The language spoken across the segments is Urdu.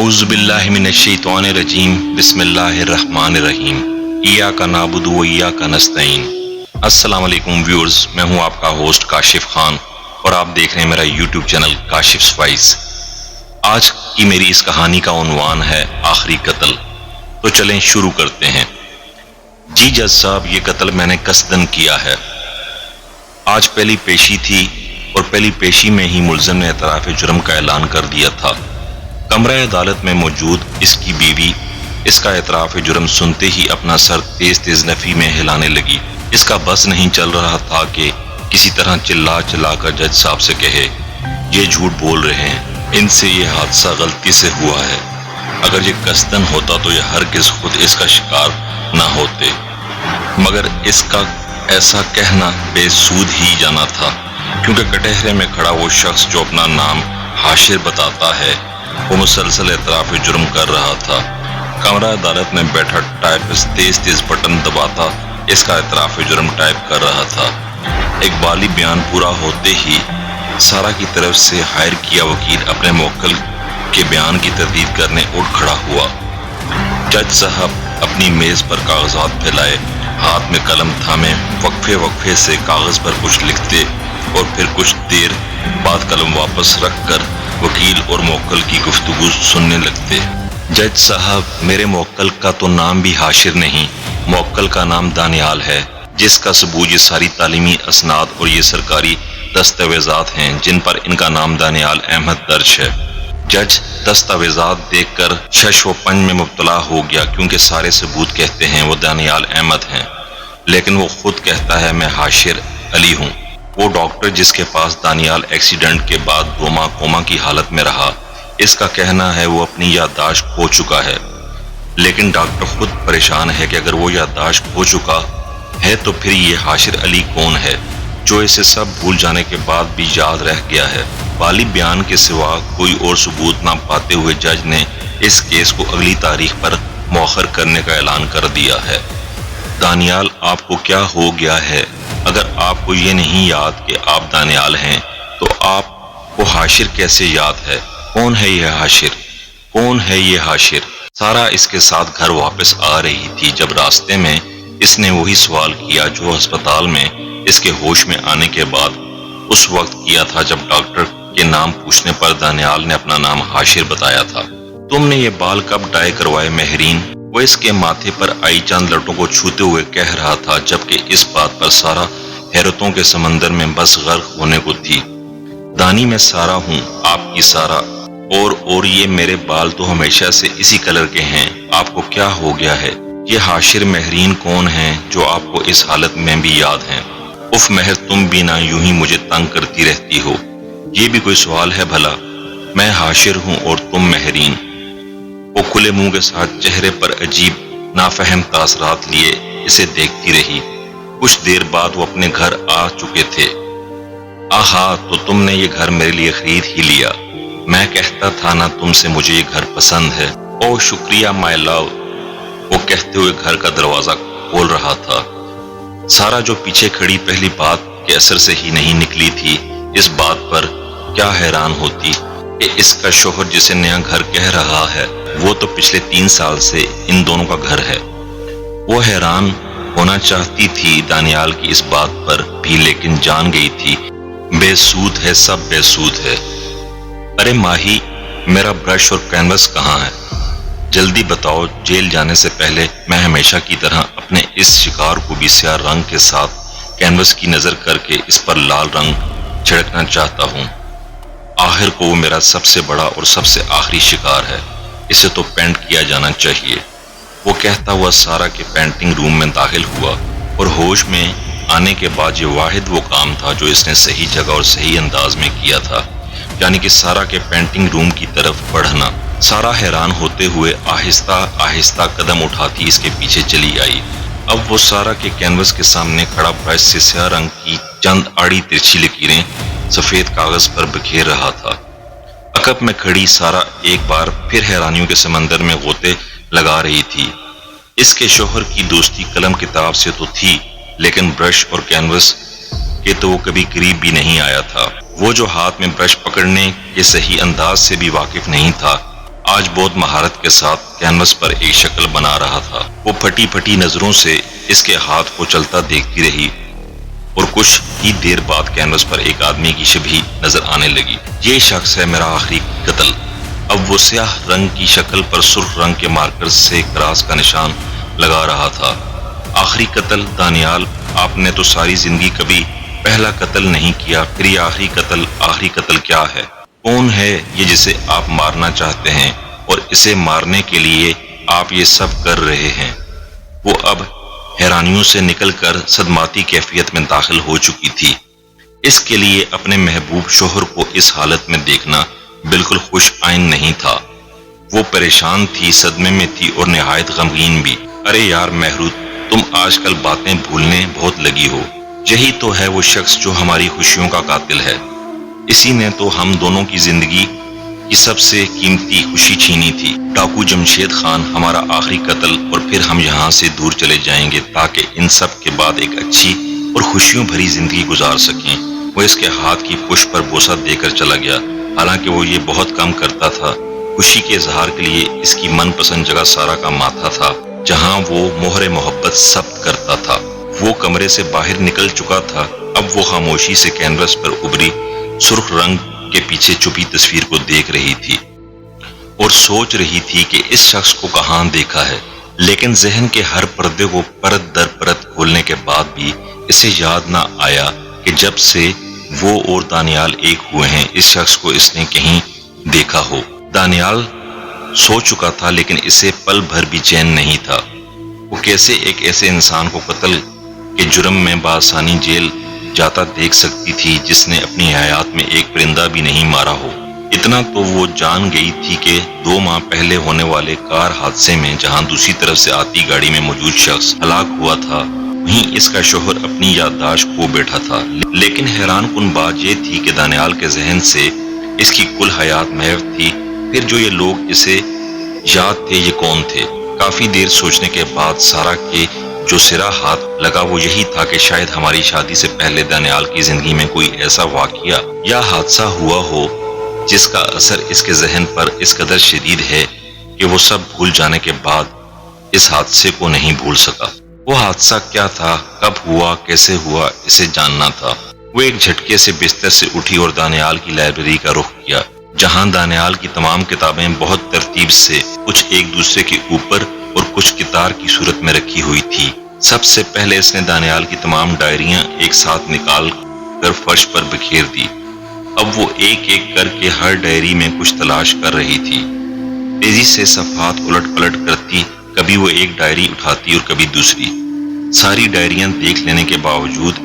اعوذ باللہ من الشیطان الرجیم بسم اللہ الرحمن الرحیم ایاک نعبد و ایاک نستعین۔ السلام علیکم ویورز، میں ہوں آپ کا ہوسٹ کاشف خان اور آپ دیکھ رہے ہیں میرا یوٹیوب چینل کاشف وائس۔ آج کی میری اس کہانی کا عنوان ہے آخری قتل۔ تو چلیں شروع کرتے ہیں۔ جی جج صاحب، یہ قتل میں نے قصدن کیا ہے۔ آج پہلی پیشی تھی اور پہلی پیشی میں ہی ملزم نے اعتراف جرم کا اعلان کر دیا تھا۔ کمرہ عدالت میں موجود اس کی بیوی اس کا اعتراف جرم سنتے ہی اپنا سر تیز تیز نفی میں ہلانے لگی۔ اس کا بس نہیں چل رہا تھا کہ کسی طرح چلا چلا کر جج صاحب سے کہے یہ جھوٹ بول رہے ہیں، ان سے یہ حادثہ غلطی سے ہوا ہے، اگر یہ قصدن ہوتا تو یہ ہرگز خود اس کا شکار نہ ہوتے۔ مگر اس کا ایسا کہنا بے سود ہی جانا تھا، کیونکہ کٹہرے میں کھڑا وہ شخص جو اپنا نام حاشر بتاتا ہے وہ مسلسل اعتراف جرم کر رہا تھا۔ کمرہ عدالت میں بیٹھا ٹائپسٹ تیز تیز بٹن دباتا اس کا اعتراف جرم ٹائپ کر رہا تھا۔ اقبالی بیان پورا ہوتے ہی سارا کی طرف سے ہائر کیا وکیل اپنے موکل کے بیان کی تردید کرنے اٹھ کھڑا ہوا۔ جج صاحب اپنی میز پر کاغذات پھیلائے، ہاتھ میں قلم تھامے وقفے وقفے سے کاغذ پر کچھ لکھتے اور پھر کچھ دیر بعد قلم واپس رکھ کر وکیل اور موکل کی گفتگو سننے لگتے۔ جج صاحب، میرے موکل کا تو نام بھی حاشر نہیں، موکل کا نام دانیال ہے، جس کا ثبوت یہ ساری تعلیمی اسناد اور یہ سرکاری دستاویزات ہیں جن پر ان کا نام دانیال احمد درج ہے۔ جج دستاویزات دیکھ کر شش و پنج میں مبتلا ہو گیا، کیونکہ سارے ثبوت کہتے ہیں وہ دانیال احمد ہیں، لیکن وہ خود کہتا ہے میں حاشر علی ہوں۔ وہ ڈاکٹر جس کے پاس دانیال ایکسیڈنٹ کے بعد کوما کی حالت میں رہا، اس کا کہنا ہے وہ اپنی یادداشت کھو چکا ہے، لیکن ڈاکٹر خود پریشان ہے کہ اگر وہ یادداشت کھو چکا ہے تو پھر یہ حاشر علی کون ہے جو اسے سب بھول جانے کے بعد بھی یاد رہ گیا ہے۔ والی بیان کے سوا کوئی اور ثبوت نہ پاتے ہوئے جج نے اس کیس کو اگلی تاریخ پر مؤخر کرنے کا اعلان کر دیا ہے۔ دانیال، آپ کو کیا ہو گیا ہے؟ اگر آپ کو یہ نہیں یاد کہ آپ دانیال ہیں تو آپ کو حاشر کیسے یاد ہے؟ کون ہے یہ حاشر؟ کون ہے یہ حاشر؟ سارا اس کے ساتھ گھر واپس آ رہی تھی جب راستے میں اس نے وہی سوال کیا جو ہسپتال میں اس کے ہوش میں آنے کے بعد اس وقت کیا تھا جب ڈاکٹر کے نام پوچھنے پر دانیال نے اپنا نام حاشر بتایا تھا۔ تم نے یہ بال کب ڈائی کروائے مہرین؟ وہ اس کے ماتھے پر آئی چاند لٹوں کو چھوتے ہوئے کہہ رہا تھا، جبکہ اس بات پر سارا حیرتوں کے سمندر میں بس غرق ہونے کو تھی۔ دانی میں سارا ہوں، آپ کی سارا، اور یہ میرے بال تو ہمیشہ سے اسی کلر کے ہیں، آپ کو کیا ہو گیا ہے؟ یہ حاشر مہرین کون ہیں جو آپ کو اس حالت میں بھی یاد ہیں؟ اف مہر، تم بھی نہ یوں ہی مجھے تنگ کرتی رہتی ہو، یہ بھی کوئی سوال ہے بھلا؟ میں حاشر ہوں اور تم مہرین۔ وہ کھلے منہ کے ساتھ چہرے پر عجیب نافہم تاثرات لیے اسے دیکھتی رہی۔ کچھ دیر بعد وہ اپنے گھر آ چکے تھے۔ آہا، تو تم نے یہ گھر میرے لیے خرید ہی لیا، میں کہتا تھا نا تم سے مجھے یہ گھر پسند ہے۔ او شکریہ مائی لو، وہ کہتے ہوئے گھر کا دروازہ کھول رہا تھا۔ سارا جو پیچھے کھڑی پہلی بات کے اثر سے ہی نہیں نکلی تھی، اس بات پر کیا حیران ہوتی کہ اس کا شوہر جسے نیا گھر کہہ رہا ہے وہ تو پچھلے 3 سال سے ان دونوں کا گھر ہے۔ وہ حیران ہونا چاہتی تھی دانیال کی اس بات پر بھی، لیکن جان گئی تھی بے سود ہے، سب بے سود ہے۔ ارے ماہی، میرا برش اور کینوس کہاں ہے؟ جلدی بتاؤ، جیل جانے سے پہلے میں ہمیشہ کی طرح اپنے اس شکار کو بھی سیاہ رنگ کے ساتھ کینوس کی نظر کر کے اس پر لال رنگ چھڑکنا چاہتا ہوں۔ آخر کو وہ میرا سب سے بڑا اور سب سے آخری شکار ہے، اسے تو پینٹ کیا جانا چاہیے۔ وہ کہتا ہوا سارا کے پینٹنگ روم میں داخل ہوا، اور ہوش میں آنے کے بعد یہ واحد وہ کام تھا جو اس نے صحیح جگہ اور صحیح انداز میں کیا تھا، یعنی کہ سارا کے پینٹنگ روم کی طرف بڑھنا۔ سارا حیران ہوتے ہوئے آہستہ آہستہ قدم اٹھاتی اس کے پیچھے چلی آئی۔ اب وہ سارا کے کینوس کے سامنے کھڑا برش سے سیاہ رنگ کی چند آڑی ترچھی لکیریں سفید کاغذ پر بکھیر رہا تھا۔ عقب میں کھڑی سارا ایک بار پھر حیرانیوں کے سمندر میں غوطے لگا رہی تھی۔ اس کے شوہر کی دوستی قلم کتاب سے تو تھی، لیکن برش اور کینوس کے تو وہ کبھی قریب بھی نہیں آیا تھا۔ وہ جو ہاتھ میں برش پکڑنے کے صحیح انداز سے بھی واقف نہیں تھا، آج بہت مہارت کے ساتھ کینوس پر ایک شکل بنا رہا تھا۔ وہ پھٹی پھٹی نظروں سے اس کے ہاتھ کو چلتا دیکھتی رہی اور کچھ ہی دیر بعد کینوس پر ایک آدمی کی شبیہ نظر آنے لگی۔ یہ شخص ہے میرا آخری قتل۔ اب وہ سیاہ رنگ کی شکل پر سرخ رنگ کے مارکر سے کراس کا نشان لگا رہا تھا۔ آخری قتل دانیال، آپ نے تو ساری زندگی کبھی پہلا قتل نہیں کیا، پھر یہ آخری قتل کیا ہے؟ کون ہے یہ جسے آپ مارنا چاہتے ہیں اور اسے مارنے کے لیے آپ یہ سب کر رہے ہیں؟ وہ اب حیرانیوں سے نکل کر صدماتی کیفیت میں داخل ہو چکی تھی۔ اس کے لیے اپنے محبوب شوہر کو اس حالت میں دیکھنا بالکل خوش آئین نہیں تھا۔ وہ پریشان تھی، صدمے میں تھی اور نہایت غمگین بھی۔ ارے یار مہرو، تم آج کل باتیں بھولنے بہت لگی ہو۔ یہی تو ہے وہ شخص جو ہماری خوشیوں کا قاتل ہے۔ اسی نے تو ہم دونوں کی زندگی کی سب سے قیمتی خوشی چھینی تھی۔ ڈاکو جمشید خان ہمارا آخری قتل، اور پھر ہم یہاں سے دور چلے جائیں گے تاکہ ان سب کے بعد ایک اچھی اور خوشیوں بھری زندگی گزار سکیں۔ وہ اس کے ہاتھ کی پشت پر بوسہ دے کر چلا گیا۔ حالانکہ وہ یہ بہت کم کرتا تھا۔ خوشی کے اظہار کے لیے اس کی من پسند جگہ سارا کا ماتھا تھا، جہاں وہ مہر محبت ثبت کرتا تھا۔ وہ کمرے سے باہر نکل چکا تھا۔ اب وہ خاموشی سے کینوس پر ابری سرخ رنگ کے پیچھے چھپی تصویر کو دیکھ رہی تھی اور سوچ رہی تھی کہ اس شخص کو کہاں دیکھا ہے، لیکن ذہن کے ہر پردے کو پرت در پرت کھولنے کے بعد بھی اسے یاد نہ آیا کہ جب سے وہ اور دانیال ایک ہوئے ہیں اس شخص کو اس نے کہیں دیکھا ہو۔ دانیال سو چکا تھا لیکن اسے پل بھر بھی چین نہیں تھا۔ وہ کیسے ایک ایسے انسان کو قتل کے جرم میں بآسانی جیل جاتا دیکھ سکتی تھی جس نے اپنی حیات میں ایک پرندہ بھی نہیں مارا ہو؟ اتنا تو وہ جان گئی تھی کہ 2 ماہ پہلے ہونے والے کار حادثے میں جہاں دوسری طرف سے آتی گاڑی میں موجود شخص ہلاک ہوا تھا، وہیں اس کا شوہر اپنی یادداشت کھو بیٹھا تھا۔ لیکن حیران کن بات یہ تھی کہ دانیال کے ذہن سے اس کی کل حیات محو تھی۔ پھر جو یہ لوگ اسے یاد تھے یہ کون تھے؟ کافی دیر سوچنے کے بعد سارا کے جو سرا ہاتھ لگا وہ یہی تھا کہ شاید ہماری شادی سے پہلے دانیال کی زندگی میں کوئی ایسا واقعہ یا حادثہ ہوا ہو جس کا اثر اس کے ذہن پر اس قدر شدید ہے کہ وہ سب بھول جانے کے بعد اس حادثے کو نہیں بھول سکا۔ وہ حادثہ کیا تھا، کب ہوا، کیسے ہوا، اسے جاننا تھا۔ وہ ایک جھٹکے سے بستر سے اٹھی اور دانیال کی لائبریری کا رخ کیا، جہاں دانیال کی تمام کتابیں بہت ترتیب سے کچھ ایک دوسرے کے اوپر اور کچھ قطار کی صورت میں رکھی ہوئی تھی۔ سب سے پہلے اس نے دانیال کی تمام ڈائریاں ایک ساتھ نکال کر فرش پر بکھیر دی۔ اب وہ ایک ایک کر کے ہر ڈائری میں کچھ تلاش کر رہی تھی۔ تیزی سے صفحات الٹ پلٹ کرتی، کبھی وہ ایک ڈائری اٹھاتی اور کبھی دوسری۔ ساری ڈائریاں دیکھ لینے کے باوجود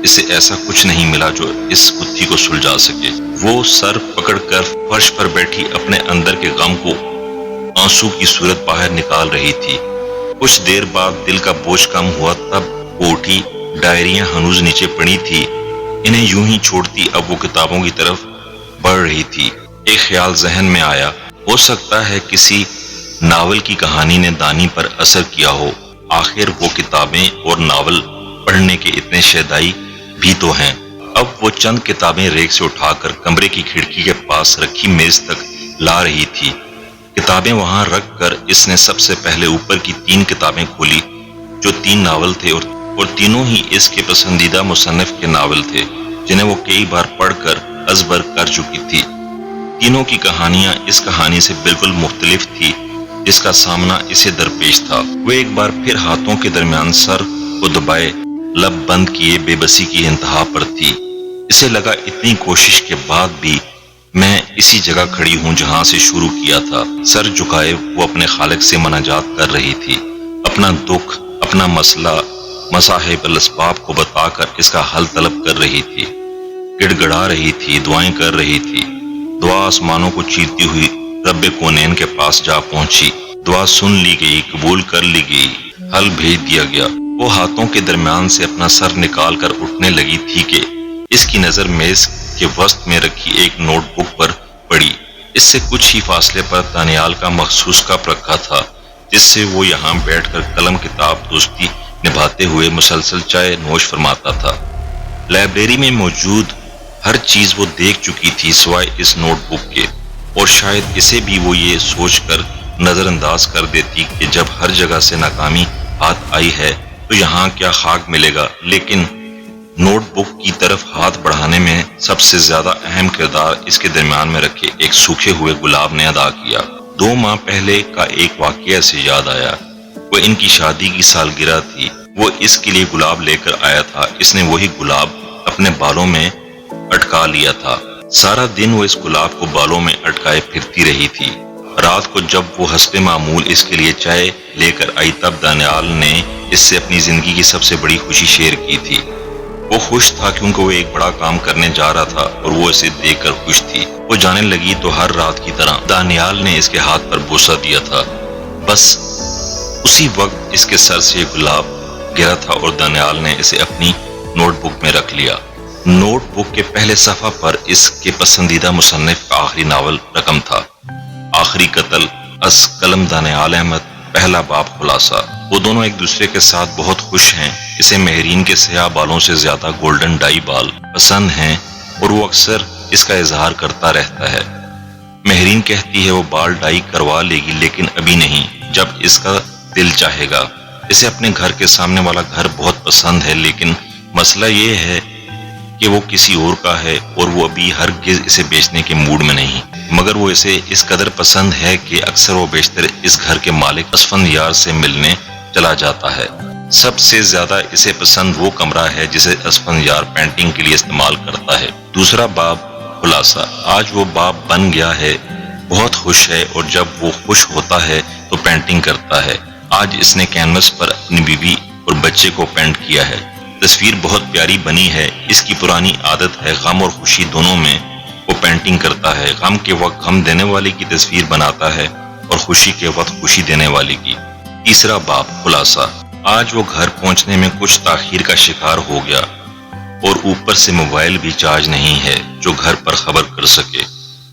اسے ایسا کچھ نہیں ملا جو اس گتھی کو سلجھا سکے۔ وہ سر پکڑ کر فرش پر بیٹھی اپنے اندر کے غم کو آنسو کی صورت باہر نکال رہی تھی۔ کچھ دیر بعد دل کا بوجھ کم ہوا، تب وہ اٹھی۔ ڈائریاں ہنوز نیچے پڑی تھی، انہیں یوں ہی چھوڑتی اب وہ کتابوں کی طرف بڑھ رہی تھی۔ ایک خیال ذہن میں آیا، ہو سکتا ہے کسی ناول کی کہانی نے دانی پر اثر کیا ہو۔ آخر وہ کتابیں اور ناول پڑھنے کے اتنے شیدائی بھی تو ہیں۔ اب وہ چند کتابیں ریک سے اٹھا کر کمرے کی کھڑکی کے پاس رکھی میز تک لا رہی تھی۔ کتابیں وہاں رکھ کر اس نے سب سے پہلے اوپر کی 3 کتابیں کھولی جو 3 ناول تھے اور تینوں ہی اس کے پسندیدہ مصنف کے ناول تھے جنہیں وہ کئی بار پڑھ کر ازبر کر چکی تھی۔ تینوں کی کہانیاں اس کہانی سے بالکل مختلف تھی جس کا سامنا اسے درپیش تھا۔ وہ ایک بار پھر ہاتھوں کے درمیان سر کو دبائے لب بند کیے بے بسی کی انتہا پر تھی۔ اسے لگا اتنی کوشش کے بعد بھی میں اسی جگہ کھڑی ہوں جہاں سے شروع کیا تھا۔ سر جھکائے وہ اپنے خالق سے مناجات کر رہی تھی، اپنا دکھ، اپنا مسئلہ مصاحب الاسباب کو بتا کر اس کا حل طلب کر رہی تھی، گڑ گڑا رہی تھی، دعائیں کر رہی تھی۔ دعا آسمانوں کو چیرتی ہوئی رب کونین کے پاس جا پہنچی۔ دعا سن لی گئی، قبول کر لی گئی، حل بھیج دیا گیا۔ وہ ہاتھوں کے درمیان سے اپنا سر نکال کر اٹھنے لگی تھی کہ اس کی نظر میز کے وسط میں رکھی ایک نوٹ بک پر پڑی۔ اس سے کچھ ہی فاصلے پر دانیال کا مخصوص کپ رکھا تھا جس سے وہ یہاں بیٹھ کر قلم کتاب دوستی نبھاتے ہوئے مسلسل چائے نوش فرماتا تھا۔ لائبریری میں موجود ہر چیز وہ دیکھ چکی تھی سوائے اس نوٹ بک کے۔ اور شاید اسے بھی وہ یہ سوچ کر نظر انداز کر دیتی کہ جب ہر جگہ سے ناکامی ہاتھ آئی ہے تو یہاں کیا خاک ملے گا، لیکن نوٹ بک کی طرف ہاتھ بڑھانے میں سب سے زیادہ اہم کردار اس کے درمیان میں رکھے ایک سوکھے ہوئے گلاب نے ادا کیا۔ 2 ماہ پہلے کا ایک واقعہ سے یاد آیا۔ وہ ان کی شادی کی سالگرہ تھی۔ وہ اس کے لیے گلاب لے کر آیا تھا۔ اس نے وہی گلاب اپنے بالوں میں اٹکا لیا تھا۔ سارا دن وہ اس گلاب کو بالوں میں اٹکائے پھرتی رہی تھی۔ رات کو جب وہ حسب معمول اس کے لیے چائے لے کر آئی تب دانیال نے اس سے اپنی زندگی کی سب سے بڑی خوشی شیئر کی تھی۔ وہ خوش تھا کیونکہ وہ ایک بڑا کام کرنے جا رہا تھا اور وہ اسے دیکھ کر خوش تھی۔ وہ جانے لگی تو ہر رات کی طرح دانیال نے اس کے ہاتھ پر بوسہ دیا تھا۔ بس اسی وقت اس کے سر سے گلاب گرا تھا اور دانیال نے اسے اپنی نوٹ بک میں رکھ لیا۔ نوٹ بک کے پہلے صفحہ پر اس کے پسندیدہ مصنف کا آخری ناول رقم تھا، آخری قتل از قلم دانیال احمد، پہلا باب خلاصہ۔ وہ دونوں ایک دوسرے کے ساتھ بہت خوش ہیں۔ اسے مہرین کے سیاہ بالوں سے زیادہ گولڈن ڈائی بال پسند ہیں اور وہ اکثر اس کا اظہار کرتا رہتا ہے۔ مہرین کہتی ہے وہ بال ڈائی کروا لے گی لیکن ابھی نہیں، جب اس کا دل چاہے گا۔ اسے اپنے گھر کے سامنے والا گھر بہت پسند ہے لیکن مسئلہ یہ ہے کہ وہ کسی اور کا ہے اور وہ ابھی ہرگز اسے بیچنے کے موڈ میں نہیں، مگر وہ اسے اس قدر پسند ہے کہ اکثر وہ بیشتر اس گھر کے مالک اسفندیار سے ملنے چلا جاتا ہے۔ سب سے زیادہ اسے پسند وہ کمرہ ہے جسے اسفندیار پینٹنگ کے لیے استعمال کرتا ہے۔ دوسرا باب خلاصہ۔ آج وہ باب بن گیا ہے، بہت خوش ہے اور جب وہ خوش ہوتا ہے تو پینٹنگ کرتا ہے۔ آج اس نے کینوس پر اپنی بیوی اور بچے کو پینٹ کیا ہے۔ تصویر بہت پیاری بنی ہے۔ اس کی پرانی عادت ہے غم اور خوشی دونوں میں وہ پینٹنگ کرتا ہے۔ غم کے وقت غم دینے والے کی تصویر بناتا ہے اور خوشی کے وقت خوشی دینے والے کی۔ تیسرا باب خلاصہ۔ آج وہ گھر پہنچنے میں کچھ تاخیر کا شکار ہو گیا اور اوپر سے موبائل بھی چارج نہیں ہے جو گھر پر خبر کر سکے۔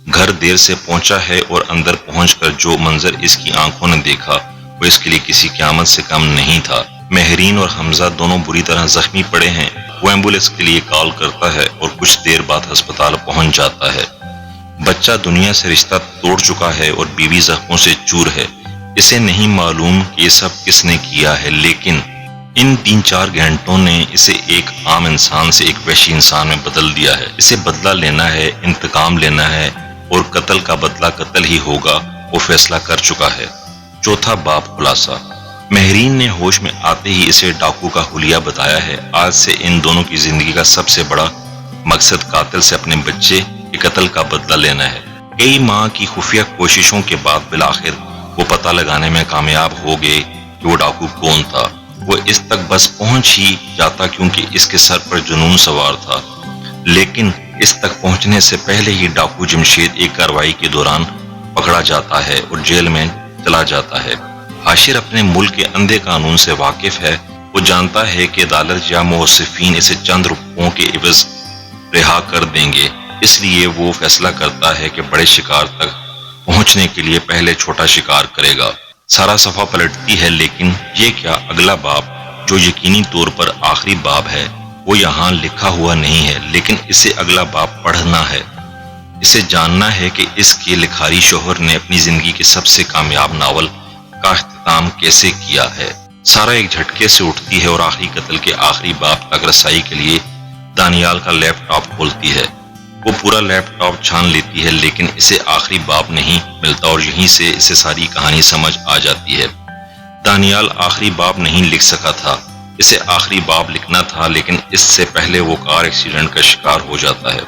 گھر دیر سے پہنچا ہے اور اندر پہنچ کر جو منظر اس کی آنکھوں نے دیکھا وہ اس کے لیے کسی قیامت سے کم نہیں تھا۔ مہرین اور حمزہ دونوں بری طرح زخمی پڑے ہیں۔ وہ ایمبولینس کے لیے کال کرتا ہے اور کچھ دیر بعد ہسپتال پہنچ جاتا ہے۔ بچہ دنیا سے رشتہ توڑ چکا ہے اور بیوی زخموں سے چور ہے۔ اسے نہیں معلوم کہ یہ سب کس نے کیا ہے، لیکن ان 3-4 گھنٹوں نے اسے ایک عام انسان سے ایک وحشی انسان میں بدل دیا ہے۔ اسے بدلہ لینا ہے، انتقام لینا ہے اور قتل کا بدلہ قتل ہی ہوگا، وہ فیصلہ کر چکا ہے۔ چوتھا باب خلاصہ۔ مہرین نے ہوش میں آتے ہی اسے ڈاکو کا حلیہ بتایا ہے۔ آج سے ان دونوں کی زندگی کا سب سے بڑا مقصد قاتل سے اپنے بچے کے قتل کا بدلہ لینا ہے۔ کئی ماہ کی خفیہ کوششوں کے بعد بالآخر وہ پتہ لگانے میں کامیاب ہو گئے کہ وہ ڈاکو کون تھا۔ وہ اس تک بس پہنچ ہی جاتا کیونکہ اس کے سر پر جنون سوار تھا، لیکن اس تک پہنچنے سے پہلے ہی ڈاکو جمشید ایک کارروائی کے دوران پکڑا جاتا ہے اور جیل میں چلا جاتا ہے۔ حاشر اپنے ملک کے اندھے قانون سے واقف ہے۔ وہ جانتا ہے کہ عدالت یا موصفین اسے چند روپوں کے عوض رہا کر دیں گے، اس لیے وہ فیصلہ کرتا ہے کہ بڑے شکار تک پہنچنے کے لیے پہلے چھوٹا شکار کرے گا۔ سارا صفحہ پلٹتی ہے لیکن یہ کیا، اگلا باب جو یقینی طور پر آخری باب ہے وہ یہاں لکھا ہوا نہیں ہے، لیکن اسے اگلا باب پڑھنا ہے۔ اسے جاننا ہے کہ اس کے لکھاری شوہر نے اپنی زندگی کے سب سے کامیاب ناول کا اختتام کیسے کیا ہے۔ سارا ایک جھٹکے سے اٹھتی ہے اور آخری قتل کے آخری باب تک رسائی کے لیے دانیال کا لیپ ٹاپ کھولتی ہے۔ وہ پورا لیپ ٹاپ چھان لیتی ہے لیکن اسے آخری باب نہیں ملتا اور یہیں سے اسے ساری کہانی سمجھ آ جاتی ہے۔ دانیال آخری باب نہیں لکھ سکا تھا، اسے آخری باب لکھنا تھا لیکن اس سے پہلے وہ کار ایکسیڈنٹ کا شکار ہو جاتا ہے۔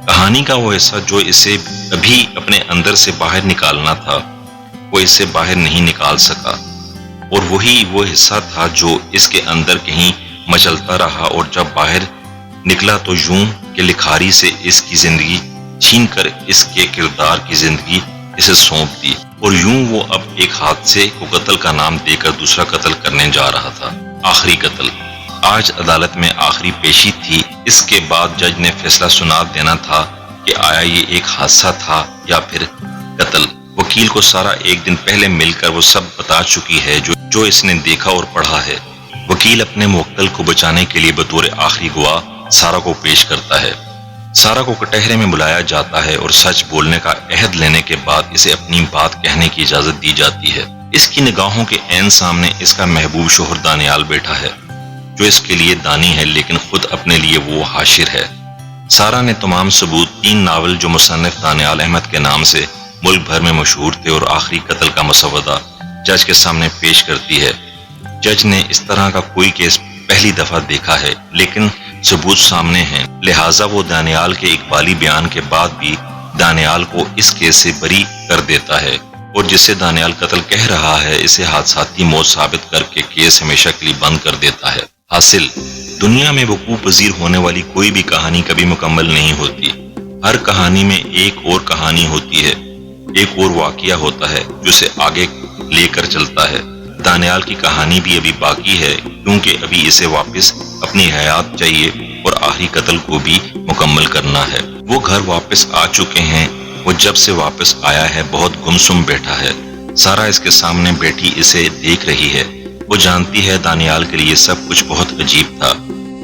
کہانی کا وہ حصہ جو اسے ابھی اپنے اندر سے باہر نکالنا تھا وہ اسے باہر نہیں نکال سکا، اور وہی وہ حصہ تھا جو اس کے اندر کہیں مچلتا رہا اور جب باہر نکلا تو یوں کہ لکھاری سے اس کی زندگی چھین کر اس کے کردار کی زندگی اسے سونپ دی، اور یوں وہ اب ایک حادثے کو قتل کا نام دے کر دوسرا قتل کرنے جا رہا تھا۔ آخری قتل۔ آج عدالت میں آخری پیشی تھی۔ اس کے بعد جج نے فیصلہ سنا دینا تھا کہ آیا یہ ایک حادثہ تھا یا پھر قتل۔ وکیل کو سارا ایک دن پہلے مل کر وہ سب بتا چکی ہے جو اس نے دیکھا اور پڑھا ہے۔ وکیل اپنے موکل کو بچانے کے لیے بطور آخری گواہ سارا کو پیش کرتا ہے۔ سارا کو کٹہرے میں بلایا جاتا ہے اور سچ بولنے کا عہد لینے کے بعد اسے اپنی بات کہنے کی اجازت دی جاتی ہے۔ اس کی نگاہوں کے عین سامنے اس کا محبوب شوہر دانیال بیٹھا ہے، جو اس کے لیے دانی ہے لیکن خود اپنے لیے وہ حاشر ہے۔ سارا نے تمام ثبوت 3 ناول جو مصنف دانیال احمد کے نام سے ملک بھر میں مشہور تھے اور آخری قتل کا مسودہ جج کے سامنے پیش کرتی ہے۔ جج نے اس طرح کا کوئی کیس پہلی دفعہ دیکھا ہے، لیکن ثبوت سامنے ہیں، لہٰذا وہ دانیال کے اقبالی بیان کے بعد بھی دانیال کو اس کیس سے بری کر دیتا ہے اور جسے دانیال قتل کہہ رہا ہے اسے حادثاتی موت ثابت کر کے کیس ہمیشہ کے لیے بند کر دیتا ہے۔ حاصل، دنیا میں وقوع پذیر ہونے والی کوئی بھی کہانی کبھی مکمل نہیں ہوتی۔ ہر کہانی میں ایک اور کہانی ہوتی ہے، ایک اور واقعہ ہوتا ہے جو اسے آگے لے کر چلتا ہے۔ دانیال کی کہانی بھی ابھی باقی ہے کیونکہ ابھی اسے واپس اپنی حیات چاہیے اور آخری قتل کو بھی مکمل کرنا ہے۔ وہ گھر واپس آ چکے ہیں۔ وہ جب سے واپس آیا ہے بہت گمسم بیٹھا ہے۔ سارا اس کے سامنے بیٹھی اسے دیکھ رہی ہے۔ وہ جانتی ہے دانیال کے لیے سب کچھ بہت عجیب تھا۔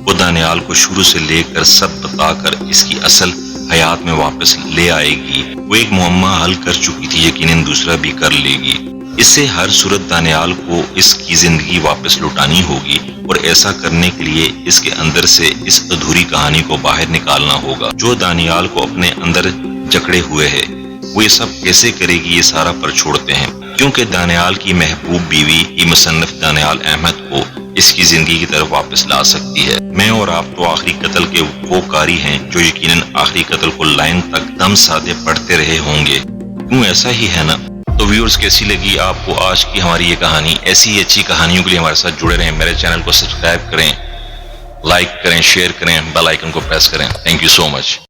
وہ دانیال کو شروع سے لے کر سب بتا کر اس کی اصل حیات میں واپس لے آئے گی۔ وہ ایک معمہ حل کر چکی تھی، یقیناً دوسرا بھی کر لے گی۔ اس سے ہر صورت دانیال کو اس کی زندگی واپس لوٹانی ہوگی اور ایسا کرنے کے لیے اس کے اندر سے اس ادھوری کہانی کو باہر نکالنا ہوگا جو دانیال کو اپنے اندر جکڑے ہوئے ہے۔ وہ یہ سب کیسے کرے گی یہ سارا پر چھوڑتے ہیں، کیونکہ دانیال کی محبوب بیوی ہی مصنف دانیال احمد کو اس کی زندگی کی طرف واپس لا سکتی ہے۔ میں اور آپ تو آخری قتل کے وہ قاری ہیں جو یقیناً آخری قتل کو لائن تک دم سادے پڑھتے رہے ہوں گے، کیوں ایسا ہی ہے نا؟ تو ویورز کیسی لگی آپ کو آج کی ہماری یہ کہانی؟ ایسی ہی اچھی کہانیوں کے لیے ہمارے ساتھ جڑے رہیں، میرے چینل کو سبسکرائب کریں، لائک کریں، شیئر کریں، بیل آئیکن کو پریس کریں۔ Thank you so much.